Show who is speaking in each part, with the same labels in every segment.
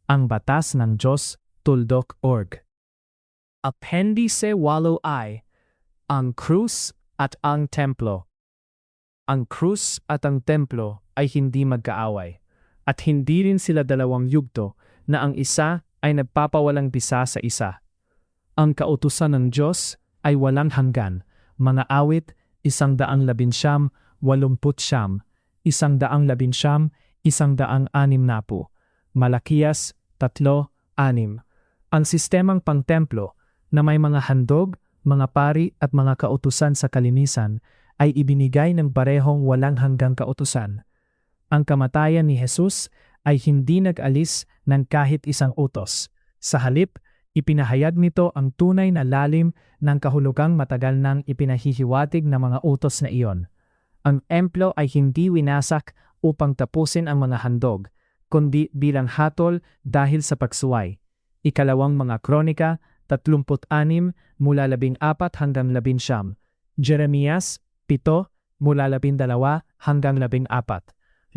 Speaker 1: Ang Batas ng Diyos, Tuldok.org. Appendice 8 ay ang krus at ang templo. Ang krus at ang templo ay hindi magkaaway, at hindi rin sila dalawang yugto na ang isa ay nagpapawalang bisa sa isa. Ang kautusan ng Diyos ay walang hanggan. Mga Awit 119:80, 119:160. Malakiyas 3:6. Ang sistemang pangtemplo na may mga handog, mga pari at mga kautusan sa kalinisan ay ibinigay ng parehong walang hanggang kautusan. Ang kamatayan ni Jesus ay hindi nag-alis ng kahit isang utos. Sa halip, ipinahayag nito ang tunay na lalim ng kahulugang matagal nang ipinahihiwatig ng mga utos na iyon. Ang templo ay hindi winasak upang tapusin ang mga handog, kundi bilang hatol dahil sa pagsuway. Ikalawang mga Kronika 36:14-19. Jeremias 7:12-14.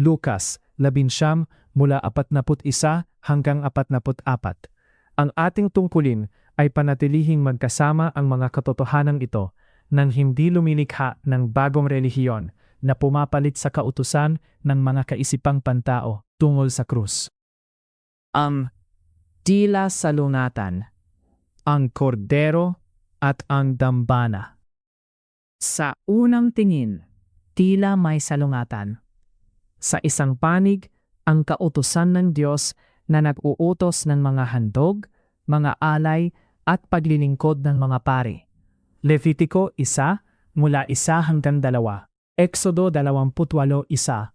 Speaker 1: Lucas 11:41-44. Ang ating tungkulin ay panatilihing magkasama ang mga katotohanan ito nang hindi lumilikha ng bagong relihiyon na pumapalit sa kautusan ng mga kaisipang pantao tungkol sa krus. Ang tila salungatan, ang kordero at ang dambana. Sa unang tingin, tila may salungatan. Sa isang panig, ang kautusan ng Diyos na nag-uutos ng mga handog, mga alay at paglilingkod ng mga pari. Levitico 1:1-2, Exodo 28:1.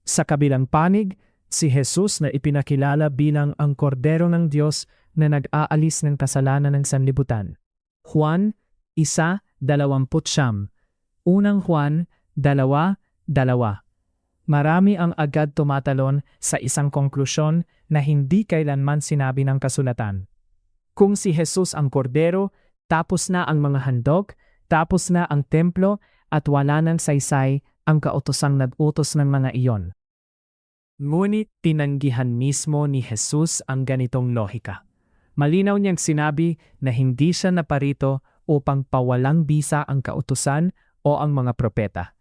Speaker 1: Sa kabilang panig, si Jesus na ipinakilala bilang ang kordero ng Diyos na nag-aalis ng kasalanan ng sanlibutan. Juan 1:29. Unang Juan 2:2. Marami ang agad tumatalon sa isang konklusyon na hindi kailanman sinabi ng kasulatan. Kung si Jesus ang kordero, tapos na ang mga handog, tapos na ang templo, at wala nang saysay ang kautosang nag-utos ng mga iyon. Ngunit tinanggihan mismo ni Jesus ang ganitong lohika. Malinaw niyang sinabi na hindi siya naparito upang pawalang bisa ang kautusan o ang mga propeta,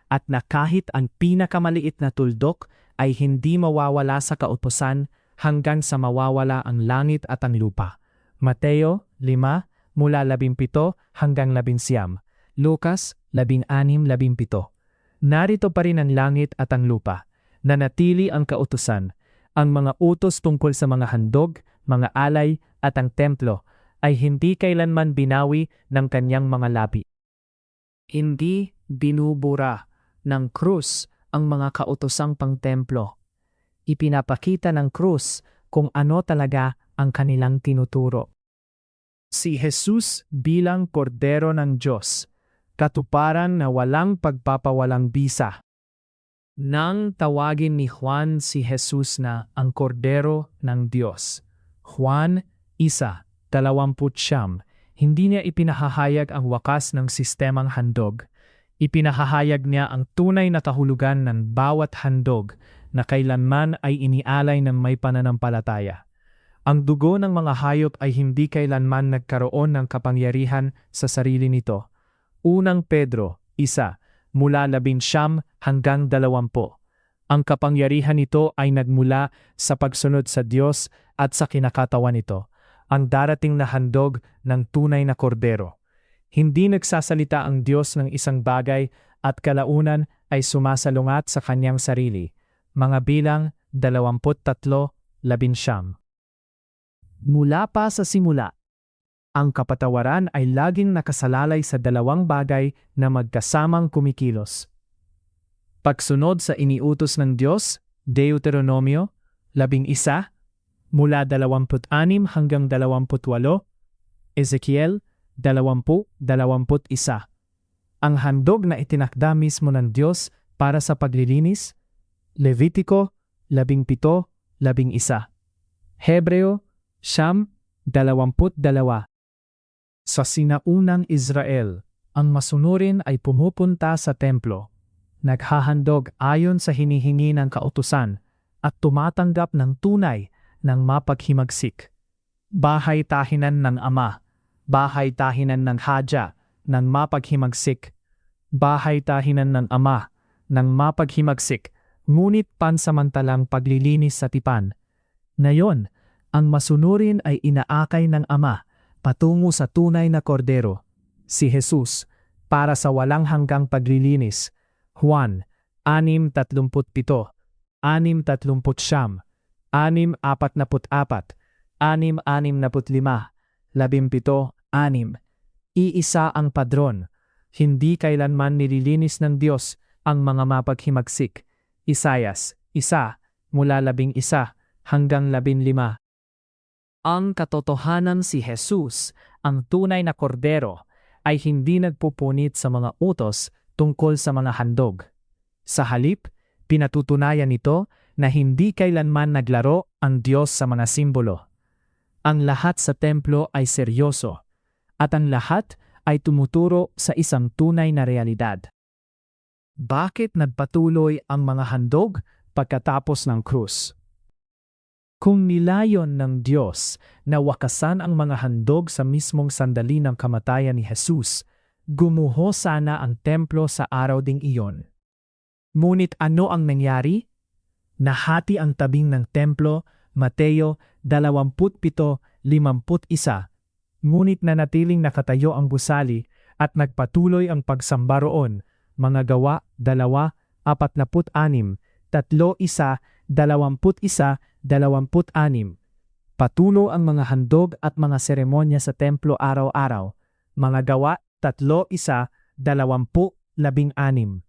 Speaker 1: at na kahit ang pinakamaliit na tuldok ay hindi mawawala sa kautusan hanggang sa mawawala ang langit at ang lupa. Mateo 5:17-19. Lucas 16:17. Narito pa rin ang langit at ang lupa. Nanatili ang kautusan. Ang mga utos tungkol sa mga handog, mga alay at ang templo ay hindi kailanman binawi ng kanyang mga labi. Hindi binubura ng krus ang mga kautosang pangtemplo. Ipinapakita ng krus kung ano talaga ang kanilang tinuturo. Si Jesus bilang kordero ng Diyos, katuparan na walang pagpapawalang bisa. Nang tawagin ni Juan si Jesus na ang kordero ng Diyos, Juan 1:20, hindi niya ipinahahayag ang wakas ng sistemang handog. Ipinahahayag niya ang tunay na kahulugan ng bawat handog na kailanman ay inialay ng may pananampalataya. Ang dugo ng mga hayop ay hindi kailanman nagkaroon ng kapangyarihan sa sarili nito. Unang Pedro 1:19-20. Ang kapangyarihan nito ay nagmula sa pagsunod sa Diyos at sa kinakatawan nito, ang darating na handog ng tunay na kordero. Hindi nagsasalita ang Diyos ng isang bagay at kalaunan ay sumasalungat sa kanyang sarili. Mga Bilang 23:11. Mula pa sa simula, ang kapatawaran ay laging nakasalalay sa dalawang bagay na magkasamang kumikilos. Pagsunod sa iniutos ng Diyos, Deuteronomio 11, mula 26-28, Ezekiel 20:21. Ang handog na itinakda mismo ng Diyos para sa paglilinis, Levitico 17:11. Hebreo 9:22. Sa sinaunang Israel, ang masunurin ay pumupunta sa templo, naghahandog ayon sa hinihingi ng kautusan at tumatanggap ng tunay ng mapaghimagsik. Bahay tahinan ng Ama, bahay tahinan ng Hadya ng mapaghimagsik. Bahay tahinan ng Ama ng mapaghimagsik, ngunit pansamantalang paglilinis sa tipan. Ngayon, ang masunurin ay inaakay ng Ama patungo sa tunay na kordero, si Jesus, para sa walang hanggang paglilinis. Juan 6:37, 6:39, 6:44, 6:65, 17:6. Iisa ang padron. Hindi kailanman nililinis ng Diyos ang mga mapaghimagsik. Isayas 1:11 hanggang 15. Ang katotohanan, si Jesus, ang tunay na kordero, ay hindi nagpupunit sa mga utos tungkol sa mga handog. Sa halip, pinatutunayan nito na hindi kailanman naglaro ang Diyos sa mga simbolo. Ang lahat sa templo ay seryoso, at ang lahat ay tumuturo sa isang tunay na realidad. Bakit nagpatuloy ang mga handog pagkatapos ng krus? Kung nilayon ng Diyos na wakasan ang mga handog sa mismong sandali ng kamatayan ni Jesus, gumuho sana ang templo sa araw ding iyon. Ngunit ano ang nangyari? Nahati ang tabing ng templo, Mateo 27:51, ngunit nanatiling nakatayo ang gusali at nagpatuloy ang pagsamba roon. Mga Gawa 2:46, 3:1, 21:26. Patulo ang mga handog at mga seremonya sa templo araw-araw. Mga Gawa 3:20-16.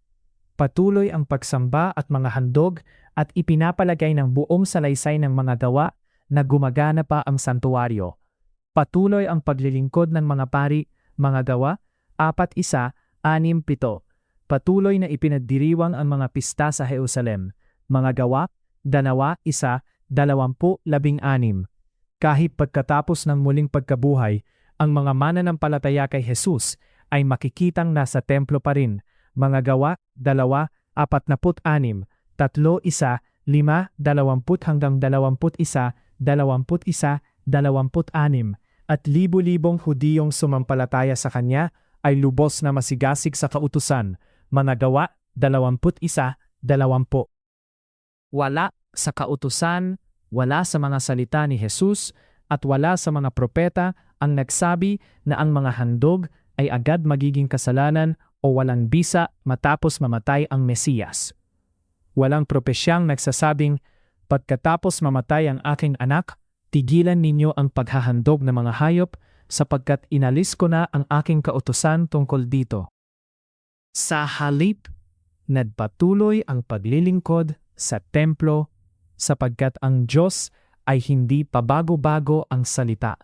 Speaker 1: Patuloy ang pagsamba at mga handog at ipinapalagay ng buong salaysay ng mga gawa na gumagana pa ang santuaryo. Patuloy ang paglilingkod ng mga pari, mga Gawa 4:6-7. Patuloy na ipinagdiriwang ang mga pista sa Jerusalem, mga Gawa 2:20-16. Kahit pagkatapos ng muling pagkabuhay, ang mga mananampalataya kay Jesus ay makikitang nasa templo pa rin, mga Gawa 2:46, 3:20-20-21-21-26, at libo-libong Hudiyong sumampalataya sa kanya ay lubos na masigasig sa kautusan, mga Gawa 21:20. Wala sa kautusan, wala sa mga salita ni Jesus, at wala sa mga propeta ang nagsabi na ang mga handog ay agad magiging kasalanan o walang bisa matapos mamatay ang Mesiyas. Walang propesyang nagsasabing, pagkatapos mamatay ang aking anak, tigilan ninyo ang paghahandog ng mga hayop sapagkat inalis ko na ang aking kautusan tungkol dito. Sa halip, nagpatuloy ang paglilingkod sa templo sapagkat ang Diyos ay hindi pabago-bago ang salita.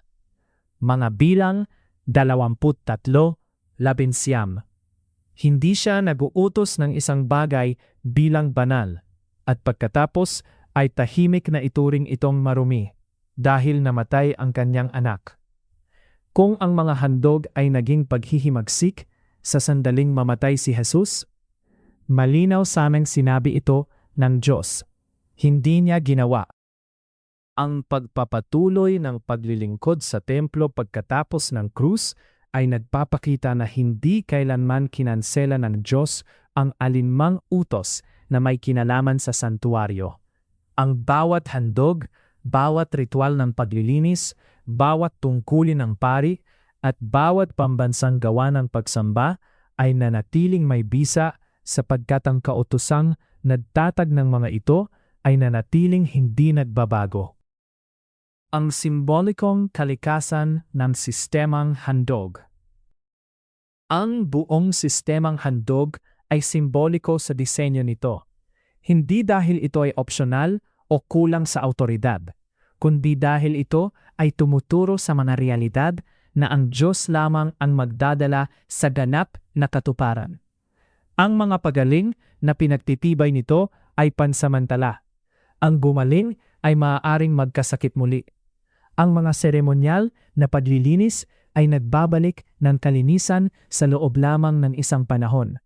Speaker 1: Mga Bilang 23:11. Hindi siya nag-uutos ng isang bagay bilang banal, at pagkatapos ay tahimik na ituring itong marumi dahil namatay ang kanyang anak. Kung ang mga handog ay naging paghihimagsik sa sandaling mamatay si Jesus, malinaw sa aming sinabi ito ng Diyos. Hindi niya ginawa. Ang pagpapatuloy ng paglilingkod sa templo pagkatapos ng krus ay nagpapakita na hindi kailanman kinansela ng Diyos ang alinmang utos na may kinalaman sa santuaryo. Ang bawat handog, bawat ritual ng paglilinis, bawat tungkulin ng pari, at bawat pambansang gawa ng pagsamba ay nanatiling may bisa sapagkat ang kautusang nagtatag ng mga ito ay nanatiling hindi nagbabago. Ang simbolikong kalikasan ng sistemang handog. Ang buong sistemang handog ay simboliko sa disenyo nito. Hindi dahil ito ay opsyonal o kulang sa awtoridad, kundi dahil ito ay tumuturo sa mga realidad na ang Diyos lamang ang magdadala sa ganap na katuparan. Ang mga pagaling na pinagtitibay nito ay pansamantala. Ang gumaling ay maaaring magkasakit muli. Ang mga seremonyal na paglilinis ay nagbabalik ng kalinisan sa loob lamang ng isang panahon.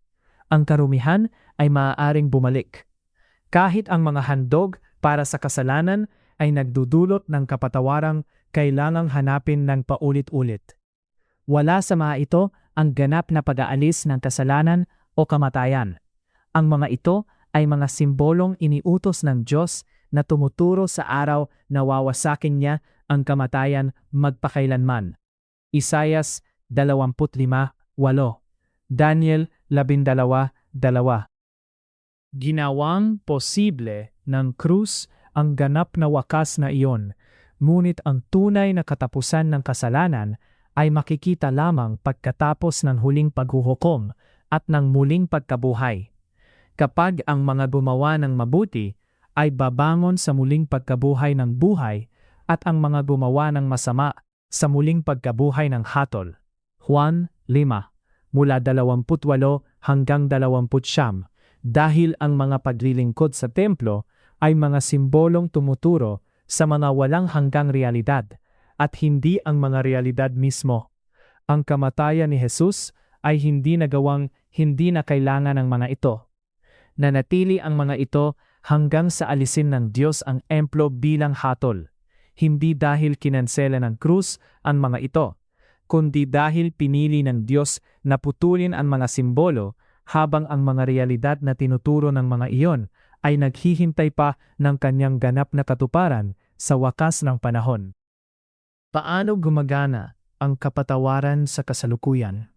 Speaker 1: Ang karumihan ay maaaring bumalik. Kahit ang mga handog para sa kasalanan ay nagdudulot ng kapatawarang kailangang hanapin ng paulit-ulit. Wala sa mga ito ang ganap na pag-aalis ng kasalanan o kamatayan. Ang mga ito ay mga simbolong iniutos ng Diyos na tumuturo sa araw na wawasakin niya ang kamatayan magpakailanman. Isaias 25:8, Daniel 12:2. Ginawang posible ng krus ang ganap na wakas na iyon, ngunit ang tunay na katapusan ng kasalanan ay makikita lamang pagkatapos ng huling paghuhukom at ng muling pagkabuhay. Kapag ang mga gumawa ng mabuti ay babangon sa muling pagkabuhay ng buhay at ang mga gumawa ng masama sa muling pagkabuhay ng hatol. Juan 5, mula 28 hanggang 29, dahil ang mga paglilingkod sa templo ay mga simbolong tumuturo sa mga walang hanggang realidad at hindi ang mga realidad mismo. Ang kamatayan ni Jesus ay hindi nagawang hindi na kailangan ng mga ito. Nanatili ang mga ito hanggang sa alisin ng Diyos ang templo bilang hatol. Hindi dahil kinansela ng krus ang mga ito, kundi dahil pinili ng Diyos na putulin ang mga simbolo habang ang mga realidad na tinuturo ng mga iyon ay naghihintay pa ng kanyang ganap na katuparan sa wakas ng panahon. Paano gumagana ang kapatawaran sa kasalukuyan?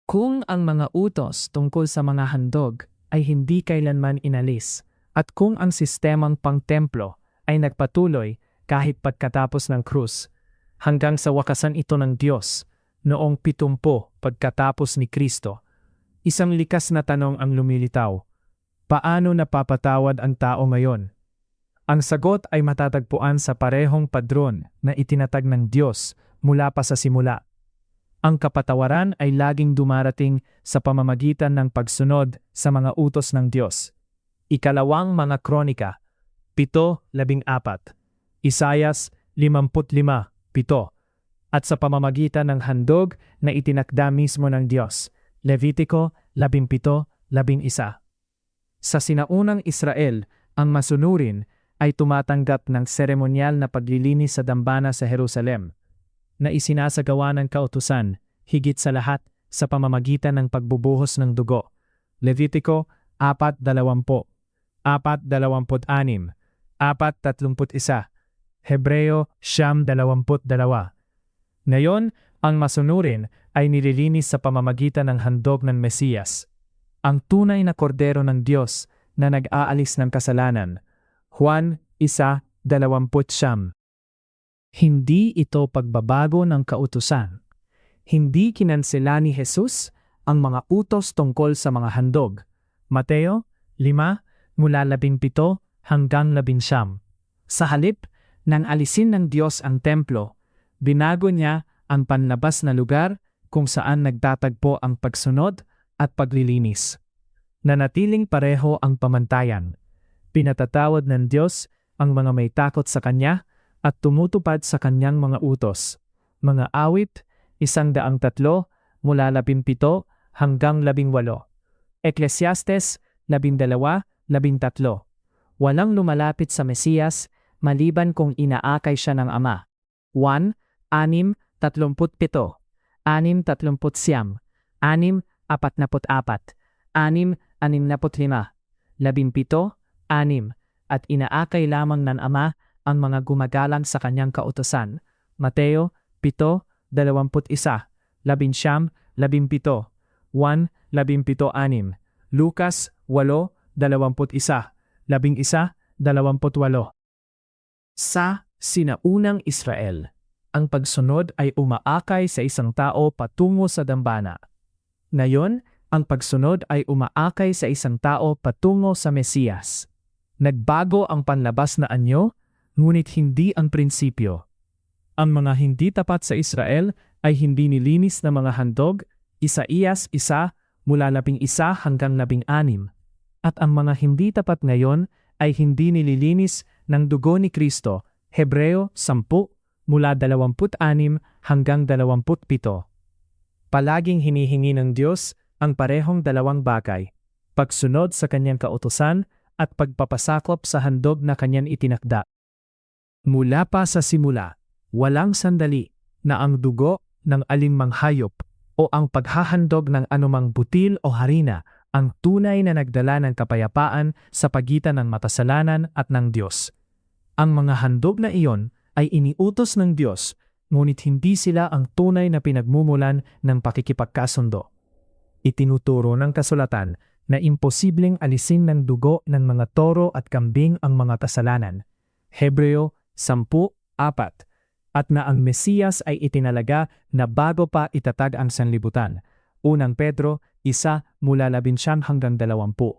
Speaker 1: Kung ang mga utos tungkol sa mga handog ay hindi kailanman inalis, at kung ang sistemang pangtemplo ay nagpatuloy kahit pagkatapos ng krus, hanggang sa wakasan ito ng Diyos noong 70 pagkatapos ni Kristo, isang likas na tanong ang lumilitaw: paano napapatawad ang tao ngayon? Ang sagot ay matatagpuan sa parehong padron na itinatag ng Diyos mula pa sa simula. Ang kapatawaran ay laging dumarating sa pamamagitan ng pagsunod sa mga utos ng Diyos. Ikalawang mga Kronika 7:14, Isaias 55:7, at sa pamamagitan ng handog na itinakda mismo ng Diyos, Levitico 17:11. Sa sinaunang Israel, ang masunurin ay tumatanggap ng seremonyal na paglilinis sa dambana sa Jerusalem, na isinasagawa ng kautusan, higit sa lahat sa pamamagitan ng pagbubuhos ng dugo. Levitico 4:20, 4:26, 4:31, Hebreo 9:22. Ngayon, ang masunurin ay nililinis sa pamamagitan ng handog ng Mesiyas, ang tunay na kordero ng Diyos na nag-aalis ng kasalanan. Juan 1:29. Hindi ito pagbabago ng kautusan. Hindi kinansela ni Jesus ang mga utos tungkol sa mga handog. Mateo 5, mula 17 hanggang 19. Sa halip, nang alisin ng Diyos ang templo, binago niya ang panlabas na lugar kung saan nagtatagpo ang pagsunod at paglilinis. Nanatiling pareho ang pamantayan. Pinatatawad ng Diyos ang mga may takot sa Kanya at tumutupad sa Kanyang mga utos. Mga awit 103 mula 17 hanggang 18. Ecclesiastes 12:13. Walang lumalapit sa Mesiyas maliban kung inaakay siya ng Ama. 1:6:37, 6:39, 6:44, 6:65, 17:6, at inaakay lamang ng Ama ang mga gumagalang sa Kanyang kautusan. Mateo 7:21, 11:17, 1:17:6, Lucas 8:21, 11:28. Sa sinaunang Israel, ang pagsunod ay umaakay sa isang tao patungo sa dambana. Ngayon, ang pagsunod ay umaakay sa isang tao patungo sa Mesiyas. Nagbago ang panlabas na anyo, ngunit hindi ang prinsipyo. Ang mga hindi tapat sa Israel ay hindi nilinis ng mga handog, Isaías 1 mula 11 hanggang 16. At ang mga hindi tapat ngayon ay hindi nililinis ng dugo ni Kristo, Hebreo 10 mula 26 hanggang 27. Palaging hinihingi ng Diyos ang parehong dalawang bagay: pagsunod sa Kanyang kautusan at pagpapasakop sa handog na Kanyang itinakda. Mula pa sa simula, walang sandali na ang dugo ng alinmang hayop o ang paghahandog ng anumang butil o harina ang tunay na nagdala ng kapayapaan sa pagitan ng makasalanan at ng Diyos. Ang mga handog na iyon ay iniutos ng Diyos, ngunit hindi sila ang tunay na pinagmumulan ng pakikipagkasundo. Itinuturo ng kasulatan na imposibleng alisin ng dugo ng mga toro at kambing ang mga kasalanan. Hebreo 10:4, at na ang Mesiyas ay itinalaga na bago pa itatag ang sanlibutan. Unang Pedro 1:19-20.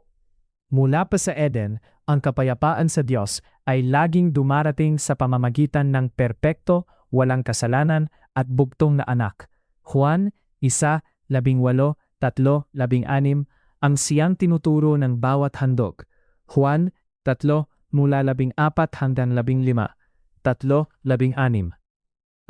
Speaker 1: Mula pa sa Eden, ang kapayapaan sa Diyos ay laging dumarating sa pamamagitan ng perpekto, walang kasalanan at bugtong na anak. Juan 1:18-3-16 ang siyang tinuturo ng bawat handog. Juan 3:14-15, 3:16.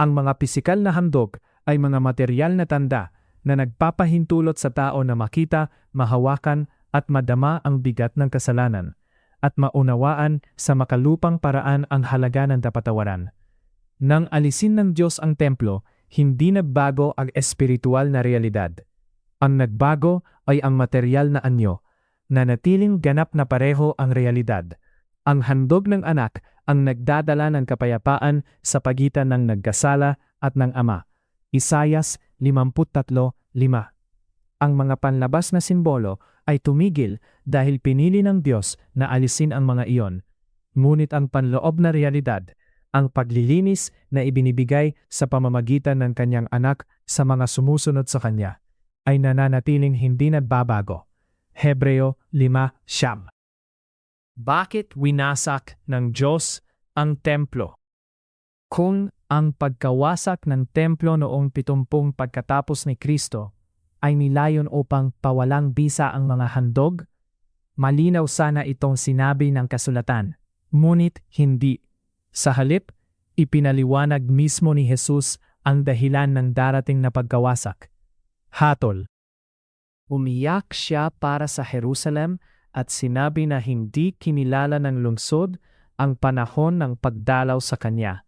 Speaker 1: Ang mga pisikal na handog ay mga materyal na tanda na nagpapahintulot sa tao na makita, mahawakan at madama ang bigat ng kasalanan at maunawaan sa makalupang paraan ang halaga ng kapatawaran. Nang alisin ng Diyos ang templo, hindi nagbago ang espiritual na realidad. Ang nagbago ay ang materyal na anyo, na natiling ganap na pareho ang realidad. Ang handog ng anak ang nagdadala ng kapayapaan sa pagitan ng nagkasala at ng ama. Isayas 53:5. Ang mga panlabas na simbolo ay tumigil dahil pinili ng Diyos na alisin ang mga iyon. Ngunit ang panloob na realidad, ang paglilinis na ibinibigay sa pamamagitan ng kanyang anak sa mga sumusunod sa kanya, ay nananatiling hindi nagbabago. Hebreo 5:9. Bakit winasak ng Diyos ang templo? Kung ang pagkawasak ng templo noong 70 pagkatapos ni Kristo ay nilayon upang pawalang bisa ang mga handog, malinaw sana itong sinabi ng kasulatan. Ngunit hindi. Sa halip, ipinaliwanag mismo ni Jesus ang dahilan ng darating na pagkawasak. Hatol. Umiyak siya para sa Jerusalem at sinabi na hindi kinilala ng lungsod ang panahon ng pagdalaw sa kanya.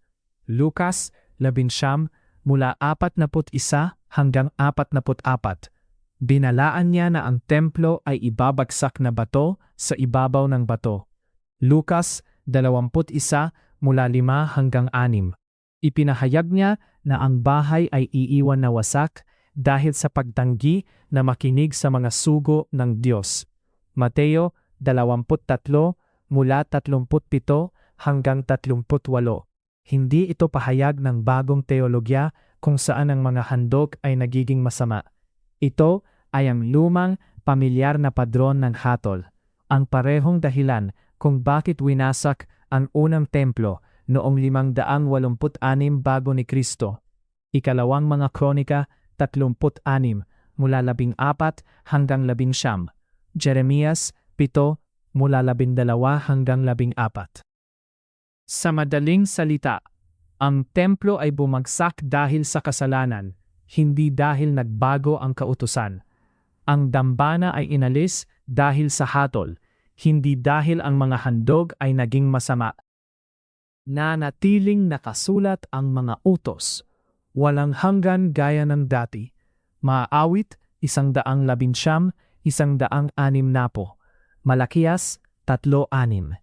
Speaker 1: Lucas 11:41-44. Binalaan niya na ang templo ay ibabagsak na bato sa ibabaw ng bato. Lucas 21:5-6. Ipinahayag niya na ang bahay ay iiwan na wasak dahil sa pagtanggi na makinig sa mga sugo ng Diyos. Mateo 23:37-38. Hindi ito pahayag ng bagong teologya kung saan ang mga handog ay nagiging masama. Ito ay ang lumang, pamilyar na padron ng hatol. Ang parehong dahilan kung bakit winasak ang unang templo noong 586 bago ni Kristo. Ikalawang mga Kronika 36:14-19. Jeremias 7:12-14. Sa madaling salita, ang templo ay bumagsak dahil sa kasalanan, hindi dahil nagbago ang kautusan. Ang dambana ay inalis dahil sa hatol, hindi dahil ang mga handog ay naging masama. Nanatiling nakasulat ang mga utos, walang hanggan gaya ng dati. Maaawit 119, 160. Malakias 3:6.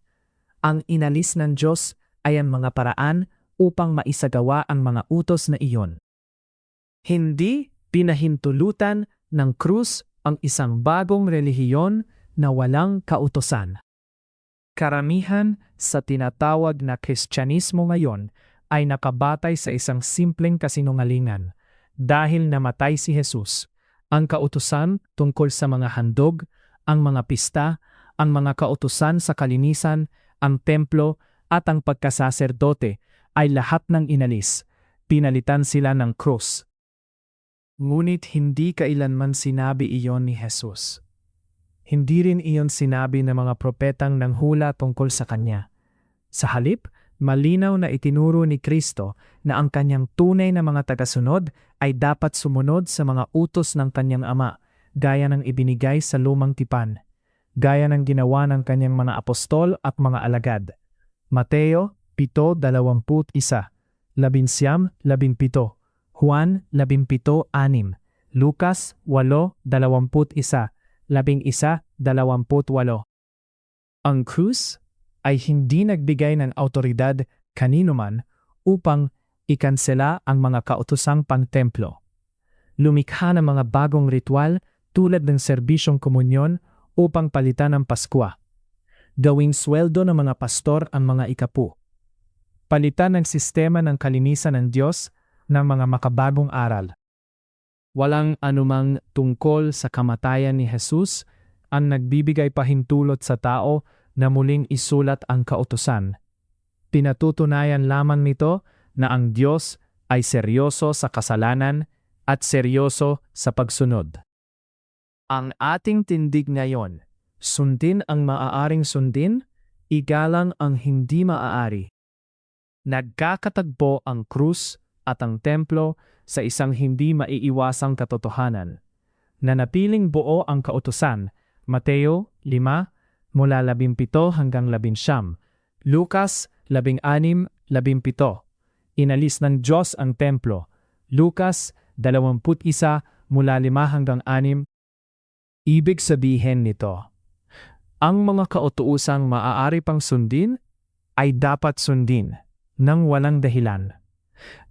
Speaker 1: Ang inalis ng Diyos ay ang mga paraan upang maisagawa ang mga utos na iyon. Hindi pinahintulutan ng krus ang isang bagong relihiyon na walang kautusan. Karamihan sa tinatawag na Kristyanismo ngayon ay nakabatay sa isang simpleng kasinungalingan. Dahil namatay si Jesus, ang kautusan tungkol sa mga handog, ang mga pista, ang mga kautusan sa kalinisan, ang templo at ang pagkasaserdote ay lahat ng inalis. Pinalitan sila ng krus. Ngunit hindi kailanman sinabi iyon ni Jesus. Hindi rin iyon sinabi ng mga propetang nanghula tungkol sa kanya. Sa halip, malinaw na itinuro ni Kristo na ang kanyang tunay na mga tagasunod ay dapat sumunod sa mga utos ng kanyang ama, gaya ng ibinigay sa lumang tipan, gaya ng ginawa ng kanyang mga apostol at mga alagad. Mateo 7:21, 11:17, Juan 17:6, Lucas 8:21, 11:28. Ang krus ay hindi nagbigay ng awtoridad kanino man upang ikansela ang mga kautosang pangtemplo. Lumikha ng mga bagong ritual tulad ng serbisyong komunyon upang palitan ang Paskwa. Gawing sweldo ng mga pastor ang mga ikapu. Palitan ang sistema ng kalinisan ng Diyos ng mga makabagong aral. Walang anumang tungkol sa kamatayan ni Jesus ang nagbibigay pahintulot sa tao na muling isulat ang kautusan. Pinatutunayan lamang nito na ang Diyos ay seryoso sa kasalanan at seryoso sa pagsunod. Ang ating tindig ngayon, sundin ang maaaring sundin, igalang ang hindi maaari. Nagkakatagpo ang krus at ang templo sa isang hindi maiiwasang katotohanan. Nanapiling buo ang kautusan, Mateo 5, mula 17 hanggang 19, Lucas 16:17. Inalis ng Diyos ang templo, Lucas 21 mula 5 hanggang 6. Ibig sabihin nito, ang mga kautuusang maaari pang sundin ay dapat sundin nang walang dahilan.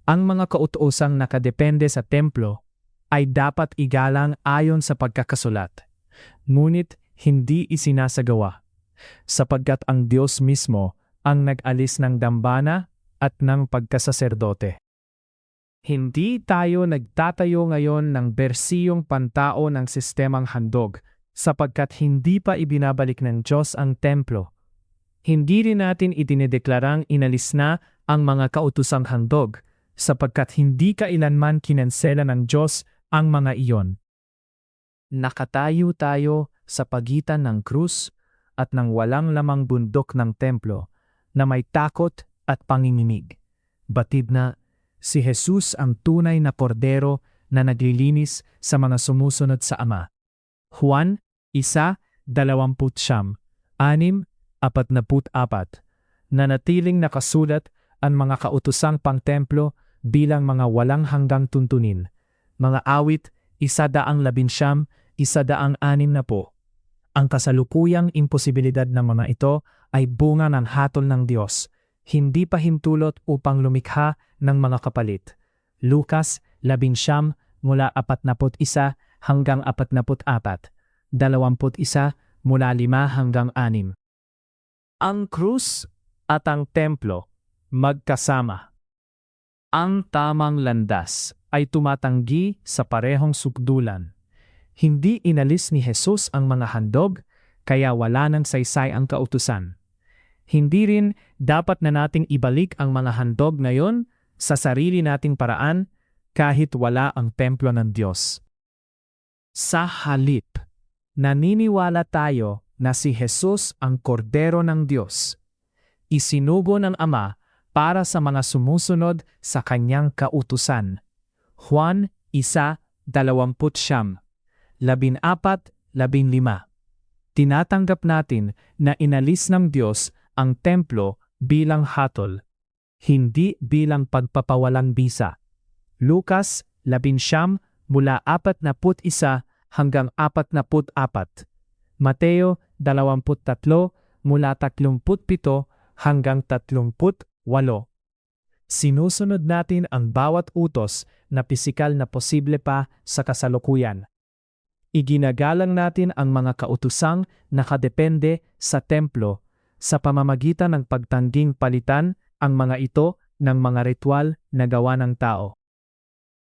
Speaker 1: Ang mga kautuusang nakadepende sa templo ay dapat igalang ayon sa pagkakasulat, ngunit hindi isinasagawa, sapagkat ang Diyos mismo ang nag-alis ng dambana at ng pagkasaserdote. Hindi tayo nagtatayo ngayon ng bersiyong pantao ng sistemang handog sapagkat hindi pa ibinabalik ng Diyos ang templo. Hindi rin natin idinedeklarang inalis na ang mga kautusang handog sapagkat hindi kailanman kinansela ng Diyos ang mga iyon. Nakatayo tayo sa pagitan ng krus at ng walang lamang bundok ng templo na may takot at panginginig. Batid na, si Jesus ang tunay na kordero na naglilinis sa mga sumusunod sa Ama. Juan 1:29, 6:44. Nanatiling nakasulat ang mga kautosang pangtemplo bilang mga walang hanggang tuntunin. Mga awit 119, 160. Ang kasalukuyang imposibilidad ng mga ito ay bunga ng hatol ng Diyos, hindi pa hintulot upang lumikha ng mga kapalit. Lucas 11 mula 41 hanggang 44, 21 mula 5 hanggang 6. Ang krus at ang templo magkasama. Ang tamang landas ay tumatanggi sa parehong sukdulan. Hindi inalis ni Jesus ang mga handog, kaya wala nang saysay ang kautusan. Hindi rin dapat na nating ibalik ang mga handog ngayon sa sarili nating paraan kahit wala ang templo ng Diyos. Sa halip, naniniwala tayo na si Jesus ang kordero ng Diyos. Isinugo ng Ama para sa mga sumusunod sa kanyang kautusan. Juan 1:20, 14-15. Tinatanggap natin na inalis ng Diyos ang templo bilang hatol, hindi bilang pagpapawalang bisa. Lucas 11 mula 41 hanggang 44. Mateo 23 mula 37 hanggang 38. Sinusunod natin ang bawat utos na pisikal na posible pa sa kasalukuyan. Iginagalang natin ang mga kautusang nakadepende sa templo sa pamamagitan ng pagtangging palitan ang mga ito ng mga ritual na gawa ng tao.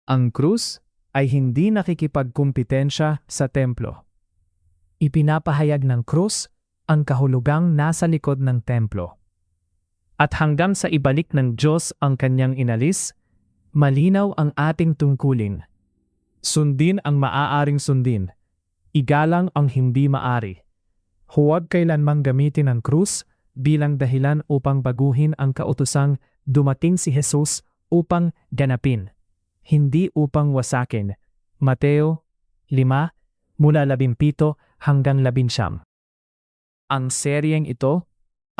Speaker 1: Ang krus ay hindi nakikipagkumpetensya sa templo. Ipinapahayag ng krus ang kahulugang nasa likod ng templo. At hanggang sa ibalik ng Diyos ang kanyang inalis, malinaw ang ating tungkulin. Sundin ang maaaring sundin. Igalang ang hindi maari. Huwag kailanmang gamitin ang krus bilang dahilan upang baguhin ang kautusang dumating si Jesus upang ganapin, hindi upang wasakin. Mateo 5 mula 17 hanggang 19. Ang seryeng ito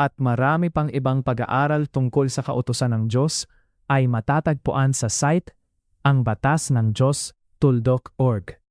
Speaker 1: at marami pang ibang pag-aaral tungkol sa kautusan ng Diyos ay matatagpuan sa site angbatasnangjos.org.